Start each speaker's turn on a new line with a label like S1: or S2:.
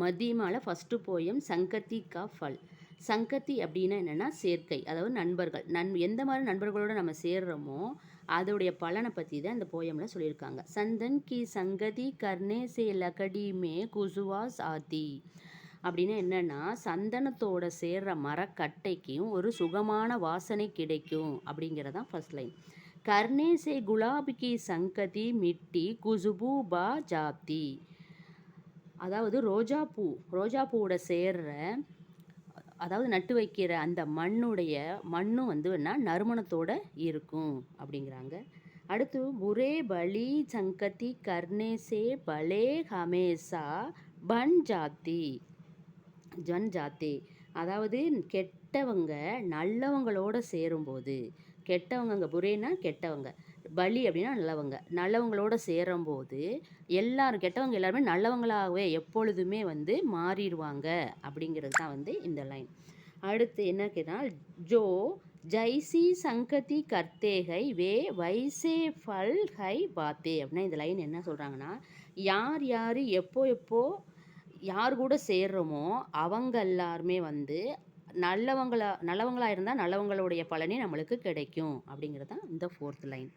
S1: மதியமால first poem சங்கத்தி கா ஃபல். சங்கத்தி அப்படின்னா என்னென்னா சேர்க்கை, அதாவது நண்பர்கள். எந்த மாதிரி நண்பர்களோட நம்ம சேர்றோமோ அதோடைய பலனை பற்றி தான் இந்த போயமில் சொல்லியிருக்காங்க. சந்தன் கி சங்கதி கர்னே சே லகடி மே குசுவாஸ் ஆதி. அப்படின்னா என்னென்னா, சந்தனத்தோட சேர்ற மரக்கட்டைக்கும் ஒரு சுகமான வாசனை கிடைக்கும் அப்படிங்கிறதான் ஃபர்ஸ்ட் லைன். கர்னே சே குலாப் கி சங்கதி மிட்டி குசுபு பா ஜாப்தி. அதாவது ரோஜாப்பூவோட சேர்ற, அதாவது நட்டு வைக்கிற அந்த மண்ணும் வந்து என்ன நறுமணத்தோட இருக்கும் அப்படிங்கிறாங்க. அடுத்து புரே பலி சங்கதி கர்னே சே பலே ஹமேசா பன் ஜாத்தே. அதாவது கெட்டவங்க நல்லவங்களோட சேரும்போது, கெட்டவங்க புரேனா கெட்டவங்க, பலி அப்படின்னா நல்லவங்களோட சேரும்போது கெட்டவங்க எல்லாருமே நல்லவங்களாகவே எப்பொழுதுமே வந்து மாறிடுவாங்க அப்படிங்கிறது தான் வந்து இந்த லைன். அடுத்து என்ன கேட்டால், ஜோ ஜைசி சங்கதி கர்த்தேகை வே வைசே ஃபல் ஹை பாத்தே. அப்படின்னா இந்த லைன் என்ன சொல்கிறாங்கன்னா, யார் எப்போ யார் கூட சேர்றோமோ அவங்க எல்லாருமே வந்து நல்லவங்களா இருந்தால் நல்லவங்களுடைய பலனே நம்மளுக்கு கிடைக்கும் அப்படிங்கிறது தான் இந்த 4th லைன்.